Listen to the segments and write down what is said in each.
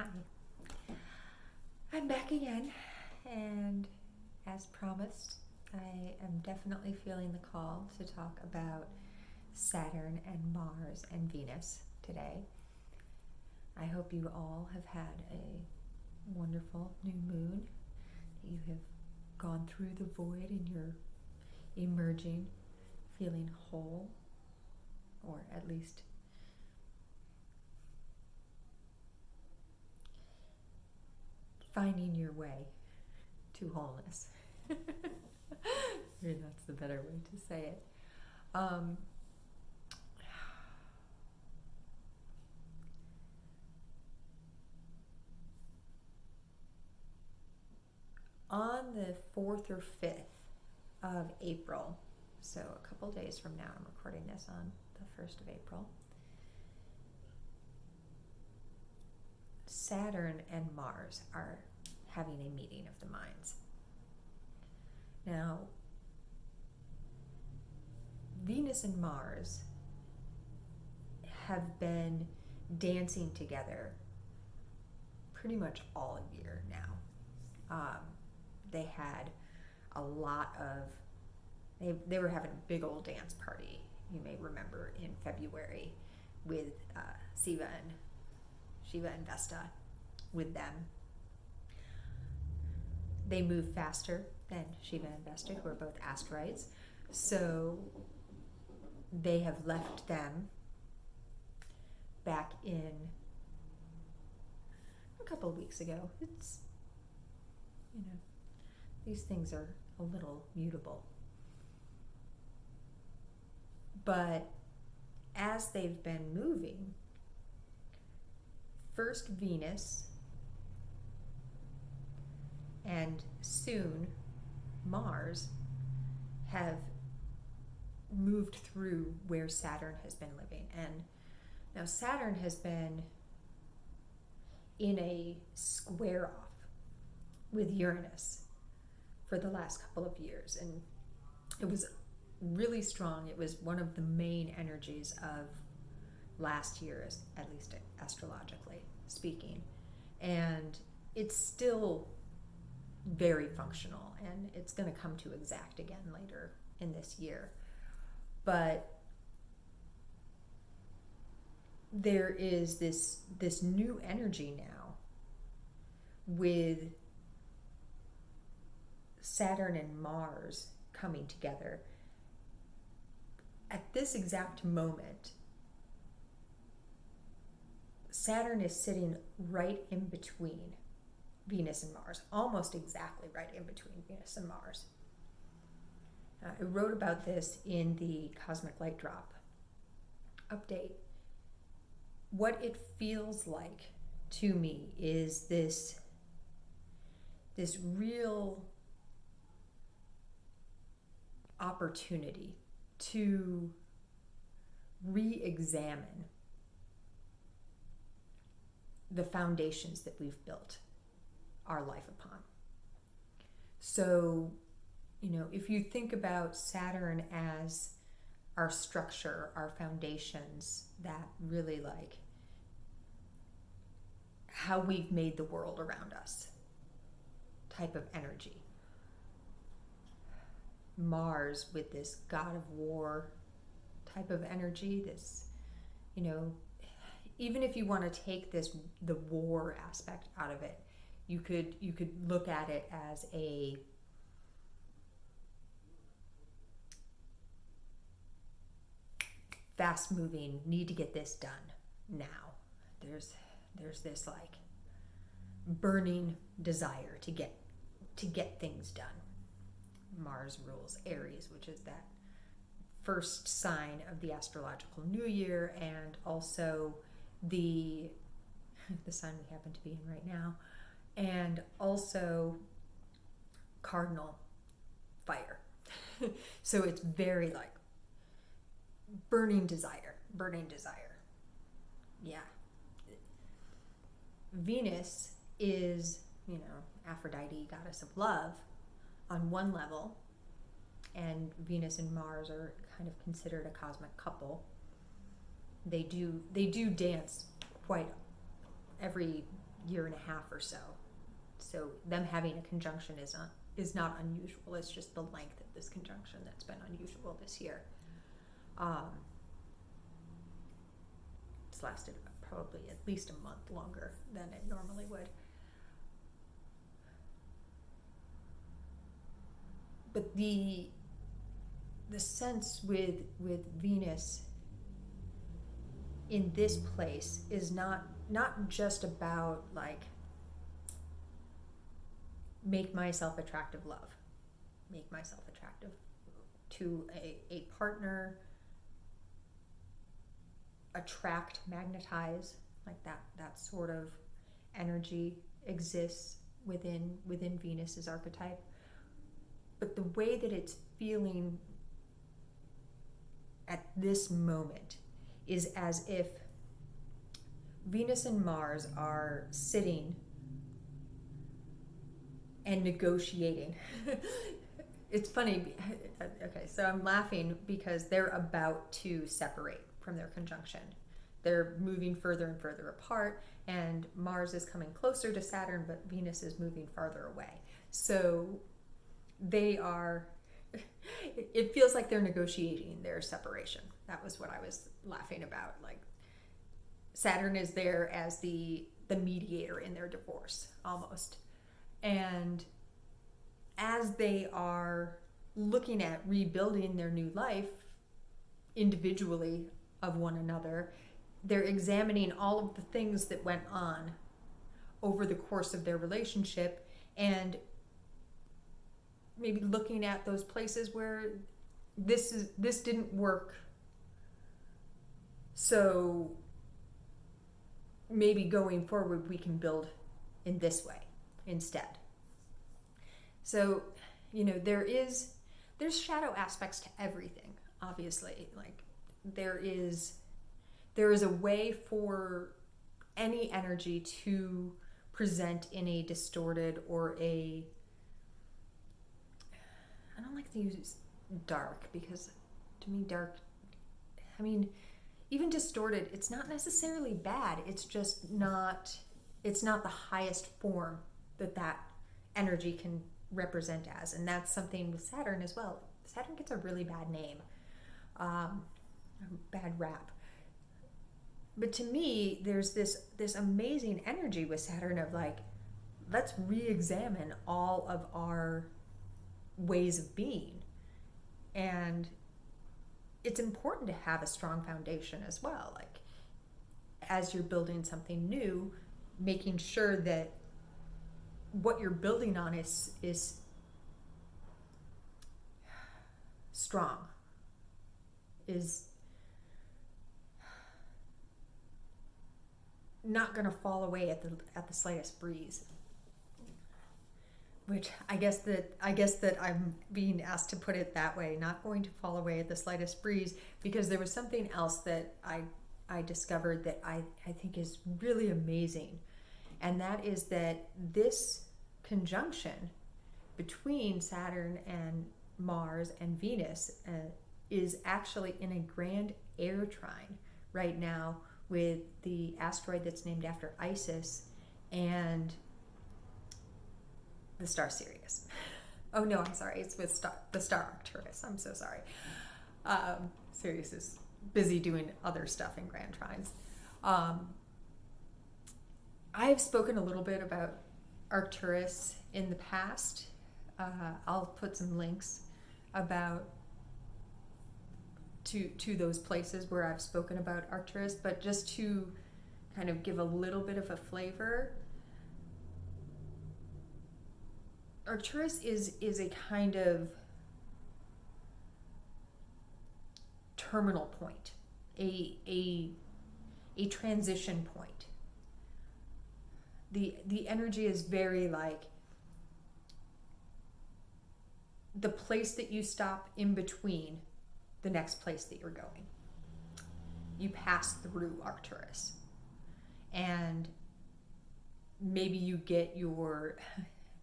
Hi, I'm back again, and as promised, I am definitely feeling the call to talk about Saturn and Mars and Venus today. I hope you all have had a wonderful new moon, that you have gone through the void and you're emerging feeling whole, or at least finding your way to wholeness. Maybe that's the better way to say it. On the 4th or 5th of April, so a couple days from now, I'm recording this on the 1st of April, Saturn and Mars are having a meeting of the minds. Now, Venus and Mars have been dancing together pretty much all year now. They had a lot of, they were having a big old dance party, you may remember, in February with Shiva and Vesta with them. They move faster than Shiva and Vesta, who are both asteroids, so they have left them back in a couple of weeks ago. It's, these things are a little mutable. But as they've been moving, first Venus and soon Mars have moved through where Saturn has been living. And now Saturn has been in a square off with Uranus for the last couple of years, and it was really strong. It was one of the main energies of last year, at least astrologically speaking, and it's still very functional, and it's going to come to exact again later in this year. But there is this new energy now with Saturn and Mars coming together. At this exact moment, Saturn is sitting right in between Venus and Mars, almost exactly right in between Venus and Mars. I wrote about this in the Cosmic Light Drop update. What it feels like to me is this real opportunity to re-examine the foundations that we've built our life upon. So, if you think about Saturn as our structure, our foundations, that really like how we've made the world around us type of energy. Mars with this god of war type of energy, this, even if you want to take the war aspect out of it, you could look at it as a fast moving, need to get this done now. There's this like burning desire to get things done. Mars rules Aries, which is that first sign of the astrological new year, and also the sign we happen to be in right now, and also cardinal fire. So it's very like burning desire. Yeah. Venus is, Aphrodite, goddess of love, on one level, and Venus and Mars are kind of considered a cosmic couple. They do dance quite every year and a half or so. So them having a conjunction is not unusual. It's just the length of this conjunction that's been unusual this year. It's lasted probably at least a month longer than it normally would. But the sense with Venus in this place is not just about like make myself attractive love, make myself attractive to a partner, attract, magnetize, like that sort of energy exists within Venus's archetype. But the way that it's feeling at this moment is as if Venus and Mars are sitting and negotiating. It's funny. Okay, so I'm laughing because they're about to separate from their conjunction. They're moving further and further apart, and Mars is coming closer to Saturn, but Venus is moving farther away. So they are, it feels like they're negotiating their separation. That was what I was laughing about. Like Saturn is there as the mediator in their divorce, almost. And as they are looking at rebuilding their new life individually of one another, they're examining all of the things that went on over the course of their relationship and maybe looking at those places where this didn't work. So maybe going forward we can build in this way instead. So, there's shadow aspects to everything, obviously. Like there is a way for any energy to present in a distorted or I don't like to use dark because to me dark, even distorted, it's not necessarily bad. It's just it's not the highest form that energy can represent as. And that's something with Saturn as well. Saturn gets a really bad name, a bad rap. But to me, there's this amazing energy with Saturn of like, let's re-examine all of our ways of being. And it's important to have a strong foundation as well. Like as you're building something new, making sure that what you're building on is strong, is not going to fall away at the slightest breeze. Which I guess that I'm being asked to put it that way, not going to fall away at the slightest breeze, because there was something else that I discovered that I think is really amazing. And that is that this conjunction between Saturn and Mars and Venus is actually in a grand Air Trine right now with the asteroid that's named after Isis and the star Sirius. Oh no, I'm sorry. It's with the star Arcturus. I'm so sorry. Sirius is busy doing other stuff in Grand Trines. I've spoken a little bit about Arcturus in the past. I'll put some links about to those places where I've spoken about Arcturus, but just to kind of give a little bit of a flavor, Arcturus is a kind of terminal point, a transition point. The energy is very like the place that you stop in between the next place that you're going. You pass through Arcturus, and maybe you get your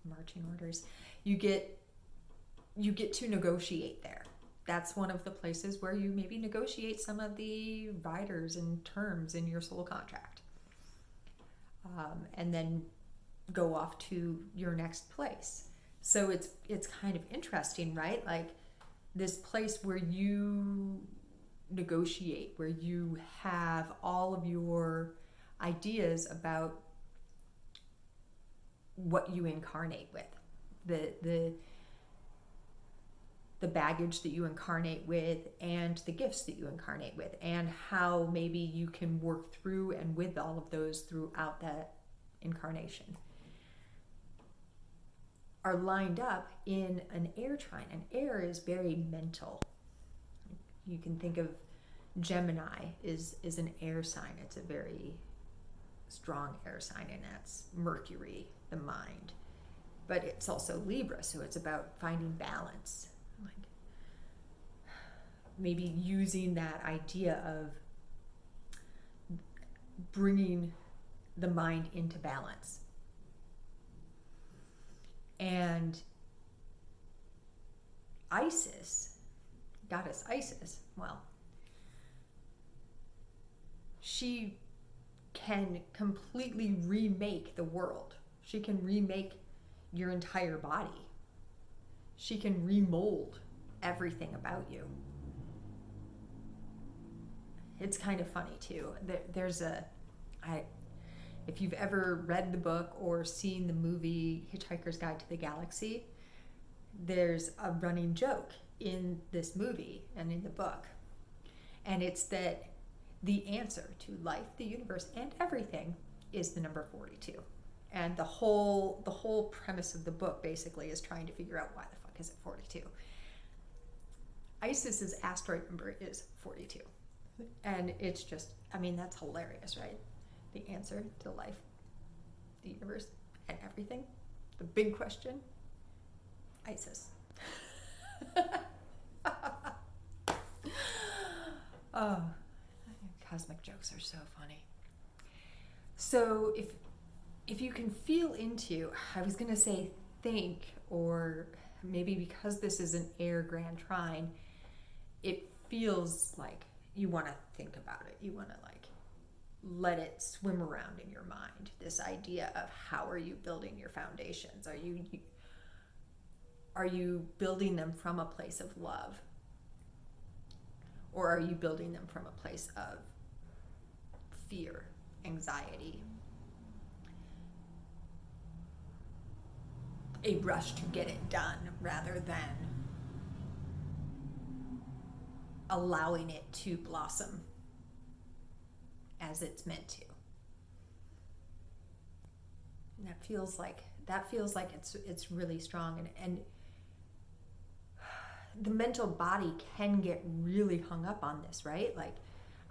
marching orders. You get to negotiate there. That's one of the places where you maybe negotiate some of the riders and terms in your soul contract. and then go off to your next place. So it's kind of interesting, right? Like this place where you negotiate, where you have all of your ideas about what you incarnate with, the baggage that you incarnate with, and the gifts that you incarnate with, and how maybe you can work through and with all of those throughout that incarnation, are lined up in an air trine. And air is very mental. You can think of Gemini is an air sign. It's a very strong air sign, and that's Mercury, the mind. But it's also Libra, so it's about finding balance. Like maybe using that idea of bringing the mind into balance. And Isis, goddess Isis, well, she can completely remake the world. She can remake your entire body. She can remold everything about you. It's kind of funny too. If you've ever read the book or seen the movie Hitchhiker's Guide to the Galaxy, there's a running joke in this movie and in the book. And it's that the answer to life, the universe, and everything is the number 42. And the whole premise of the book basically is trying to figure out why the fuck is it 42. Isis's asteroid number is 42. And it's just, I mean, that's hilarious, right? The answer to life, the universe, and everything. The big question, Isis. Oh, cosmic jokes are so funny. So if you can feel into, I was going to say think, or maybe because this is an Air Grand Trine, it feels like you want to think about it. You want to like let it swim around in your mind. This idea of how are you building your foundations? Are you building them from a place of love? Or are you building them from a place of fear, anxiety, a rush to get it done rather than allowing it to blossom as it's meant to? And that feels like it's really strong, and the mental body can get really hung up on this, right? Like,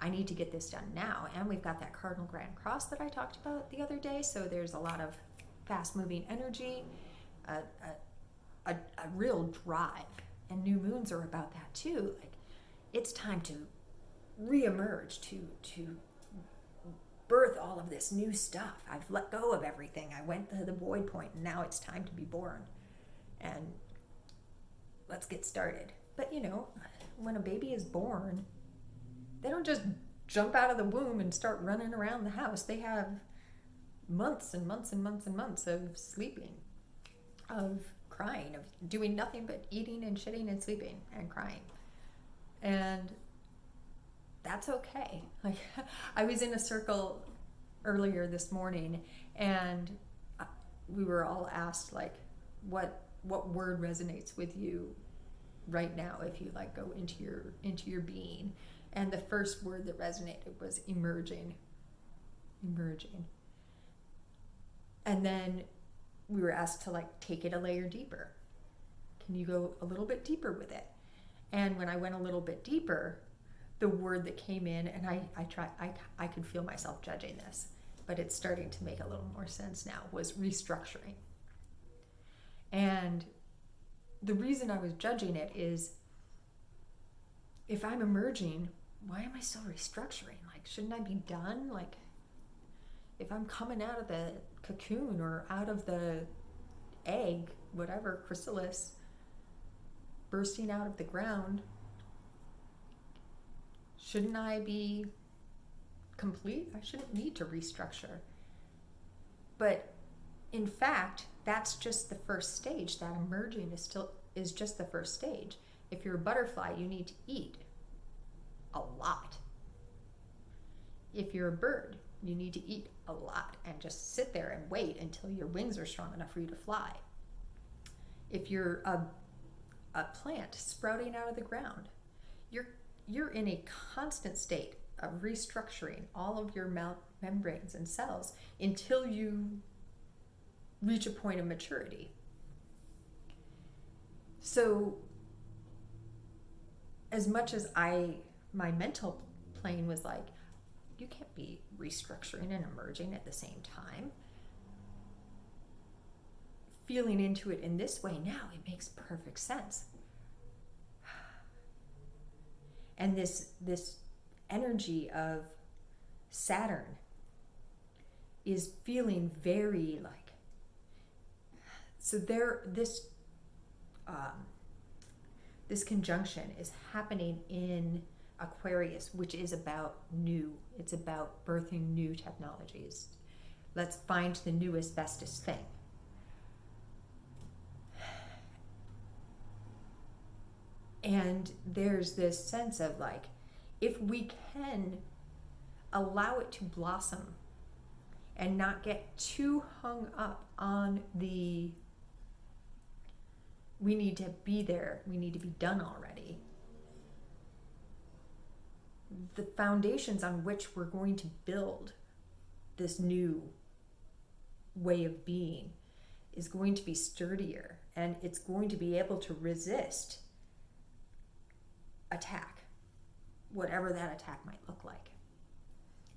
I need to get this done now. And we've got that cardinal grand cross that I talked about the other day. So there's a lot of fast moving energy, a real drive. And new moons are about that too. Like, it's time to reemerge, to birth all of this new stuff. I've let go of everything. I went to the void point, and now it's time to be born. And let's get started. But you know, when a baby is born, they don't just jump out of the womb and start running around the house. They have months and months and months and months of sleeping, of crying, of doing nothing but eating and shitting and sleeping and crying. And that's okay. Like, I was in a circle earlier this morning, and we were all asked, like, what word resonates with you right now if you like go into your being. And the first word that resonated was emerging. And then we were asked to like take it a layer deeper. Can you go a little bit deeper with it? And when I went a little bit deeper, the word that came in, and I could feel myself judging this, but it's starting to make a little more sense now, was restructuring. And the reason I was judging it is, if I'm emerging, why am I still restructuring? Like, shouldn't I be done? Like, if I'm coming out of the cocoon or out of the egg, whatever, chrysalis, bursting out of the ground, shouldn't I be complete? I shouldn't need to restructure. But in fact, that's just the first stage. That emerging is just the first stage. If you're a butterfly, you need to eat a lot. If you're a bird, you need to eat a lot and just sit there and wait until your wings are strong enough for you to fly. If you're a plant sprouting out of the ground, you're in a constant state of restructuring all of your membranes and cells until you reach a point of maturity. So as much as my mental plane was like, you can't be restructuring and emerging at the same time. Feeling into it in this way now, it makes perfect sense. And this energy of Saturn is feeling very like, so this conjunction is happening in Aquarius, which is about new. It's about birthing new technologies. Let's find the newest, bestest thing. And there's this sense of like, if we can allow it to blossom and not get too hung up on we need to be there, we need to be done already. The foundations on which we're going to build this new way of being is going to be sturdier, and it's going to be able to resist attack, whatever that attack might look like.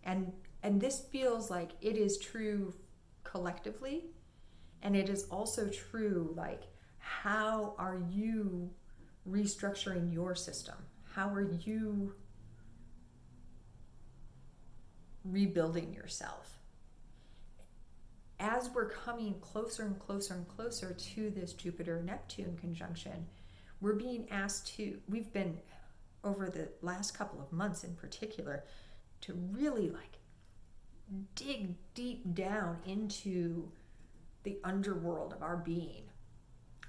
And this feels like it is true collectively, and it is also true, like, how are you restructuring your system? How are you rebuilding yourself? As we're coming closer and closer and closer to this Jupiter-Neptune conjunction, we're being asked we've been, over the last couple of months in particular, to really like dig deep down into the underworld of our being.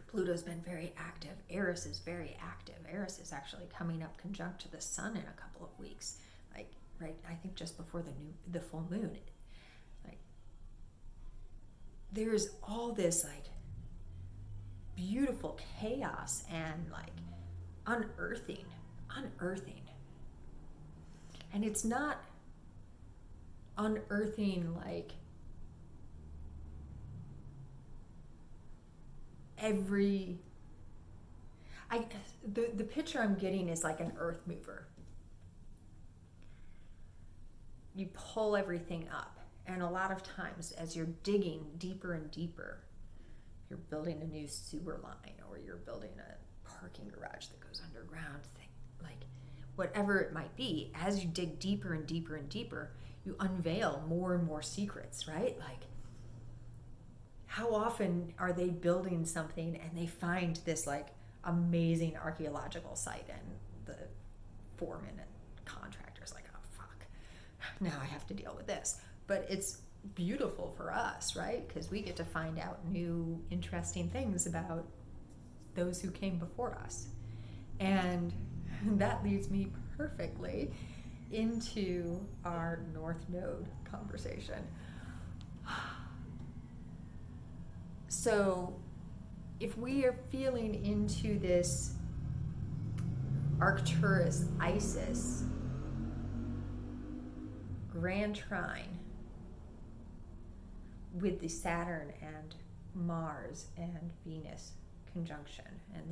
Pluto's been very active. Eris is very active. Eris is actually coming up conjunct to the sun in a couple of weeks. Like, right, I think just before the full moon. Like, there's all this like beautiful chaos and like unearthing. And it's not unearthing like the picture I'm getting is like an earth mover. You pull everything up, and a lot of times as you're digging deeper and deeper, you're building a new sewer line, or you're building a parking garage that goes underground, like whatever it might be. As you dig deeper and deeper and deeper, you unveil more and more secrets, right? Like, how often are they building something and they find this like amazing archaeological site, and the foreman and contractor's like, oh fuck, now I have to deal with this. But it's beautiful for us, right? Because we get to find out new interesting things about those who came before us. And that leads me perfectly into our North Node conversation. So if we are feeling into this Arcturus Isis Grand Trine with the Saturn and Mars and Venus conjunction, and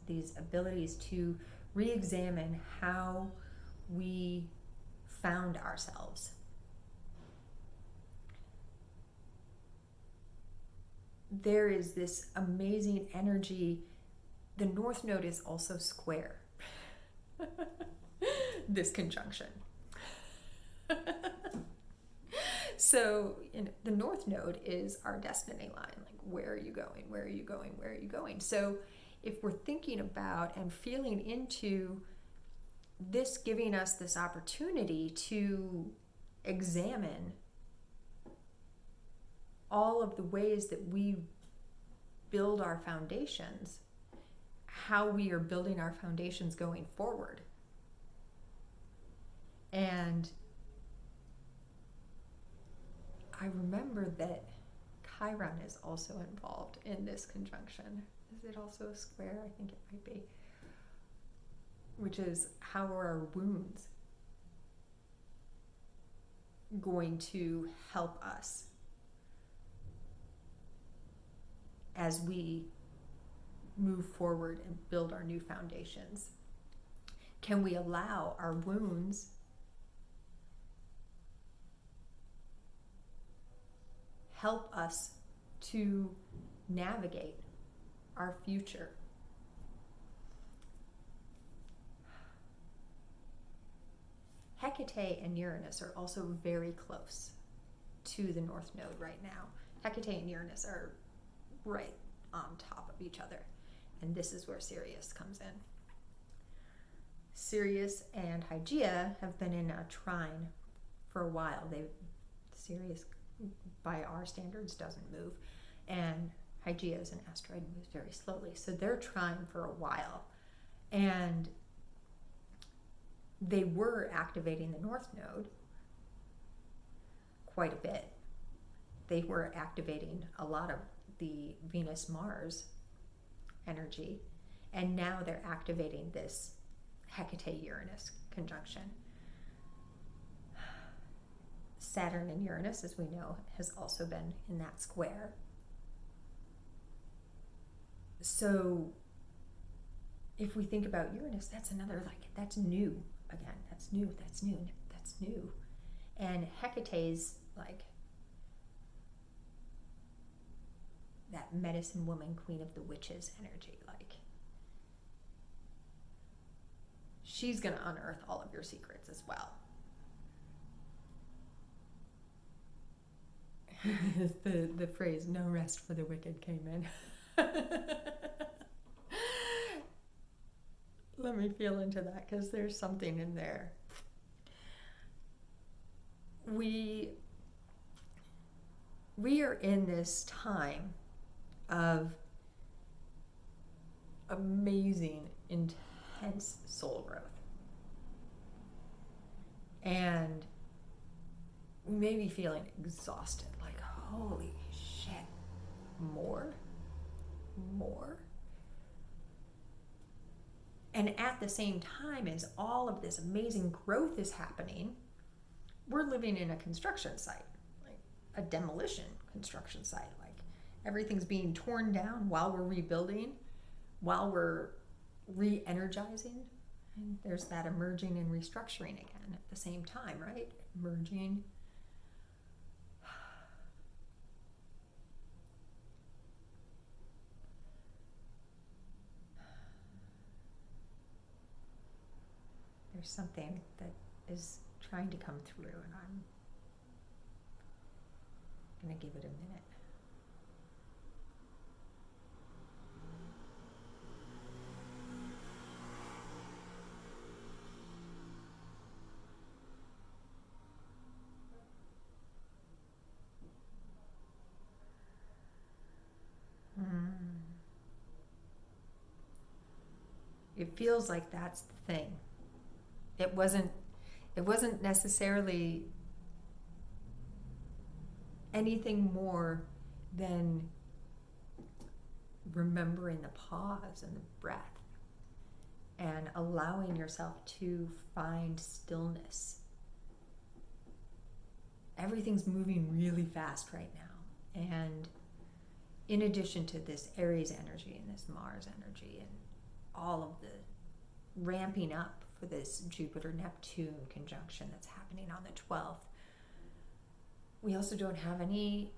these abilities to re-examine how we found ourselves, there is this amazing energy. The North Node is also square this conjunction. So the North Node is our destiny line. Like, where are you going? Where are you going? Where are you going? So if we're thinking about and feeling into this, giving us this opportunity to examine all of the ways that we build our foundations, how we are building our foundations going forward. And I remember that Chiron is also involved in this conjunction. Is it also a square? I think it might be. Which is, how are our wounds going to help us as we move forward and build our new foundations? Can we allow our wounds help us to navigate our future? Hecate and Uranus are also very close to the North Node right now. Hecate and Uranus are right on top of each other. And this is where Sirius comes in. Sirius and Hygieia have been in a trine for a while. Sirius, by our standards, doesn't move. And Hygieia is an asteroid, moves very slowly. So they're trine for a while. And they were activating the North Node quite a bit. They were activating a lot of the Venus-Mars energy, and now they're activating this Hecate-Uranus conjunction. Saturn and Uranus, as we know, has also been in that square. So if we think about Uranus, that's another, that's new again. That's new. And Hecate's that medicine woman, queen of the witches energy. She's going to unearth all of your secrets as well. the phrase, no rest for the wicked, came in. Let me feel into that, because there's something in there. We are in this time of amazing, intense soul growth. And we may be feeling exhausted, holy shit, more. And at the same time as all of this amazing growth is happening, we're living in a construction site, a demolition construction site. Everything's being torn down while we're rebuilding, while we're re-energizing. And there's that emerging and restructuring again at the same time, right? Emerging. There's something that is trying to come through, and I'm going to give it a minute. It feels like that's the thing. It wasn't necessarily anything more than remembering the pause and the breath and allowing yourself to find stillness. Everything's moving really fast right now. And in addition to this Aries energy and this Mars energy and all of the ramping up for this Jupiter-Neptune conjunction that's happening on the 12th, we also don't have any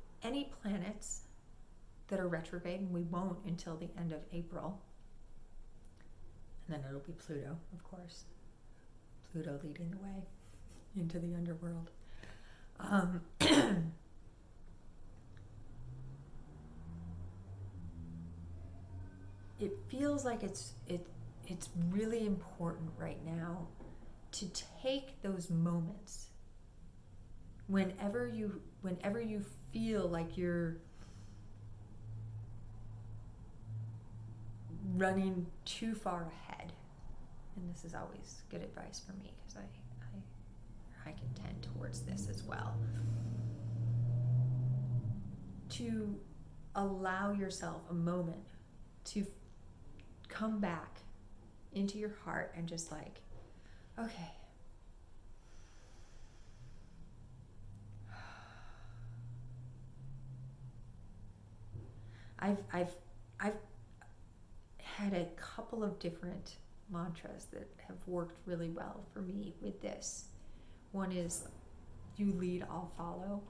planets that are retrograde, and we won't until the end of April. And then it'll be Pluto, of course. Pluto leading the way into the underworld. It feels like it's really important right now to take those moments whenever you feel like you're running too far ahead, and this is always good advice for me because I can tend towards this as well, to allow yourself a moment to come back into your heart and just like, okay, I've had a couple of different mantras that have worked really well for me with this. One is, you lead, I'll follow,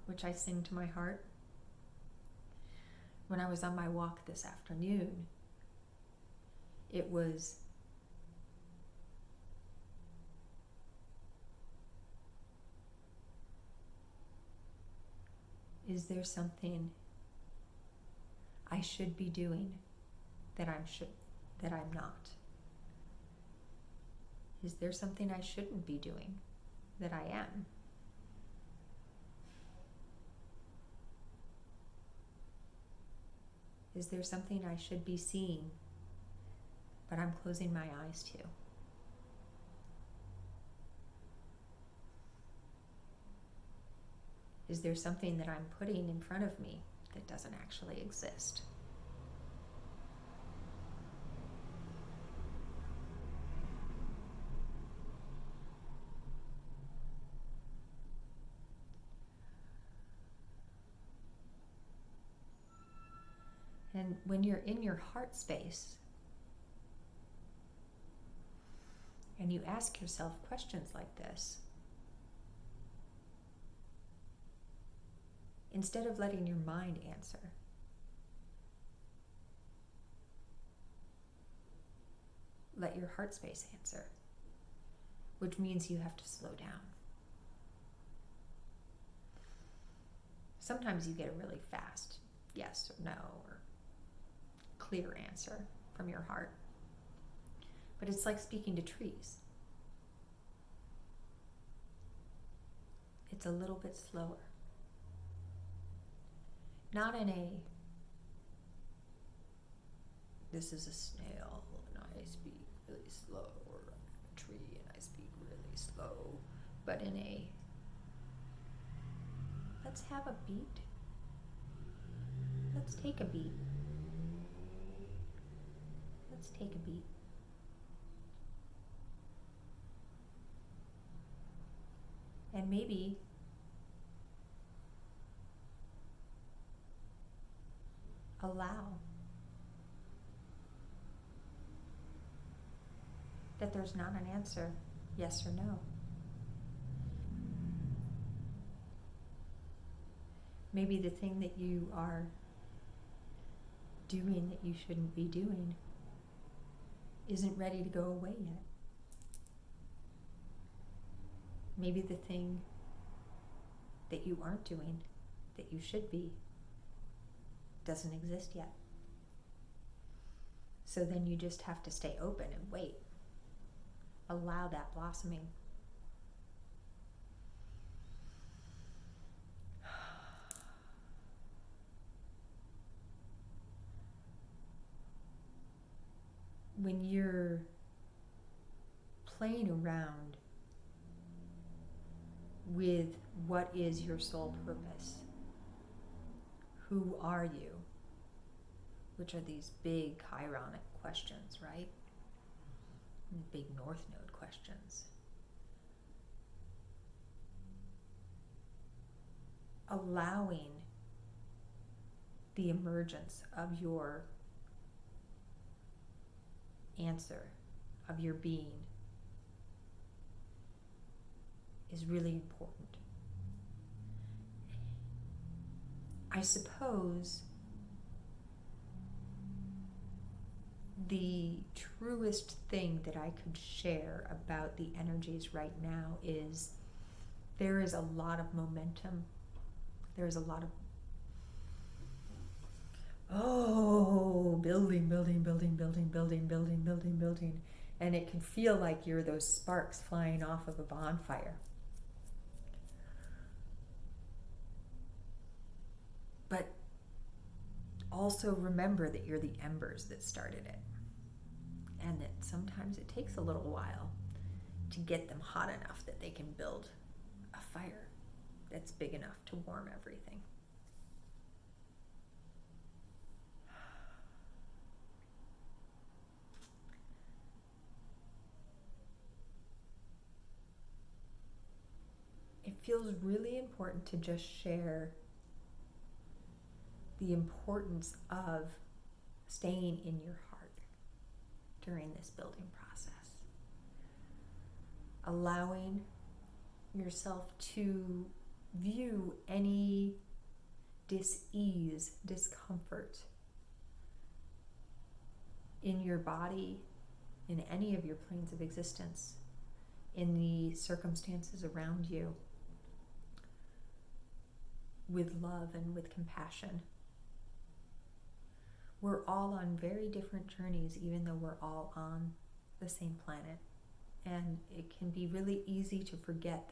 which I sing to my heart. When I was on my walk this afternoon, it was, is there something I should be doing that I'm not? Is there something I shouldn't be doing that I am? Is there something I should be seeing, but I'm closing my eyes to? Is there something that I'm putting in front of me that doesn't actually exist? And when you're in your heart space and you ask yourself questions like this, instead of letting your mind answer, let your heart space answer, which means you have to slow down. Sometimes you get a really fast yes or no or clear answer from your heart, but it's like speaking to trees. It's a little bit slower. Not in a, this is a snail and I speak really slow, or a tree and I speak really slow, but in a, let's have a beat. Let's take a beat. Let's take a beat. And maybe allow that there's not an answer, yes or no. Maybe the thing that you are doing that you shouldn't be doing isn't ready to go away yet. Maybe the thing that you aren't doing that you should be doesn't exist yet. So then you just have to stay open and wait. Allow that blossoming. When you're playing around with what is your soul purpose, who are you, which are these big chironic questions, right? Big North Node questions. Allowing the emergence of your answer, of your being, is really important. I suppose the truest thing that I could share about the energies right now is there is a lot of momentum. There is a lot of building. And it can feel like you're those sparks flying off of a bonfire. but also remember that you're the embers that started it, and that sometimes it takes a little while to get them hot enough that they can build a fire that's big enough to warm everything. It feels really important to just share the importance of staying in your heart during this building process. Allowing yourself to view any dis-ease, discomfort in your body, in any of your planes of existence, in the circumstances around you, with love and with compassion. We're all on very different journeys, even though we're all on the same planet. And it can be really easy to forget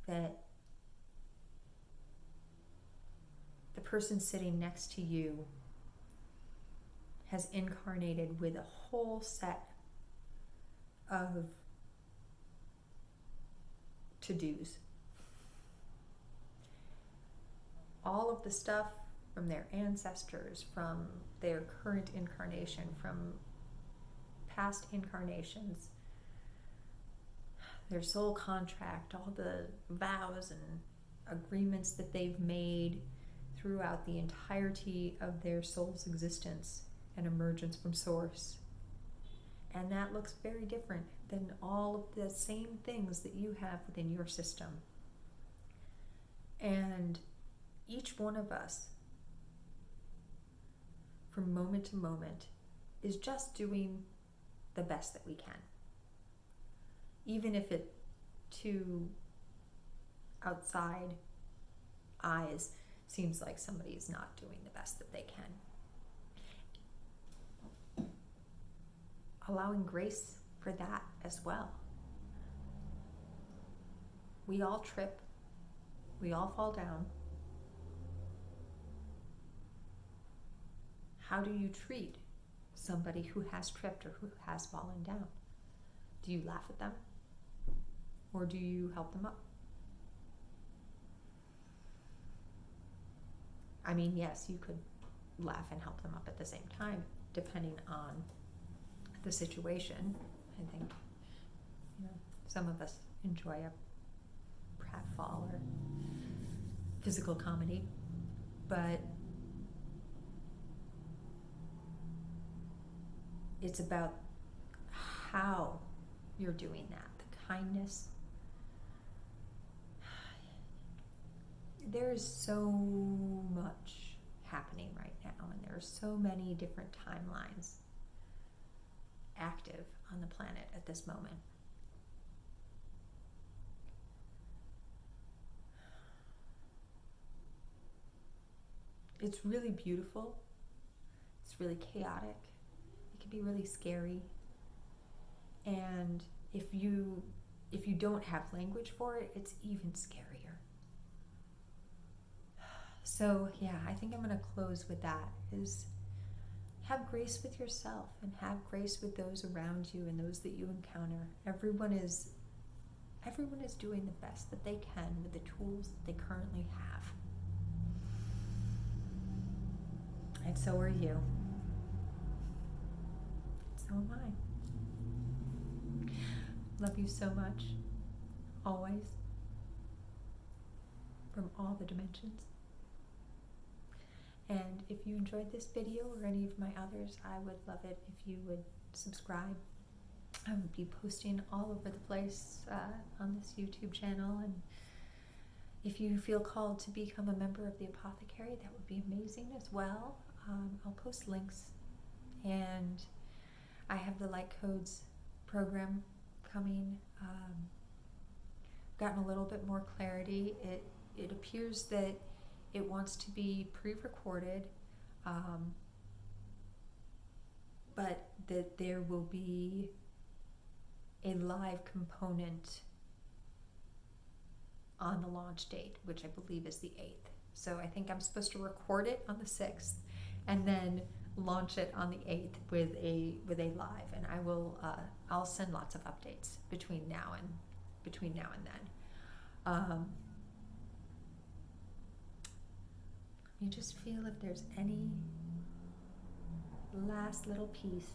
that the person sitting next to you has incarnated with a whole set of to-dos. All of the stuff from their ancestors, from their current incarnation, from past incarnations, their soul contract, all the vows and agreements that they've made throughout the entirety of their soul's existence and emergence from source. And that looks very different than all of the same things that you have within your system. And each one of us, from moment to moment, is just doing the best that we can. Even if it, to outside eyes, seems like somebody's not doing the best that they can. Allowing grace for that as well. We all trip. We all fall down. How do you treat somebody who has tripped or who has fallen down? Do you laugh at them? Or do you help them up? I mean, yes, you could laugh and help them up at the same time, depending on the situation. I think, some of us enjoy a pratfall or physical comedy, but it's about how you're doing that, the kindness. There is so much happening right now, and there are so many different timelines active on the planet at this moment. It's really beautiful. It's really chaotic. It can be really scary. And if you don't have language for it, it's even scarier. So yeah, I think I'm going to close with that, is have grace with yourself and have grace with those around you and those that you encounter. Everyone is doing the best that they can with the tools that they currently have. And so are you. So am I. Love you so much, always, from all the dimensions. And if you enjoyed this video or any of my others, I would love it if you would subscribe. I would be posting all over the place on this YouTube channel, and if you feel called to become a member of the Apothecary, that would be amazing as well. I'll post links, and I have the Light Codes program coming. Gotten a little bit more clarity. It appears that it wants to be pre-recorded, but that there will be a live component on the launch date, which I believe is the 8th. So I think I'm supposed to record it on the 6th and then launch it on the 8th with a live, and I'll send lots of updates between now and then. Let me just feel if there's any last little piece.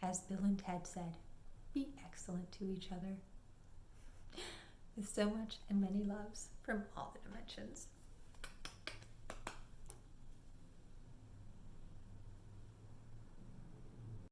As Bill and Ted said, be excellent to each other. With so much and many loves from all the dimensions.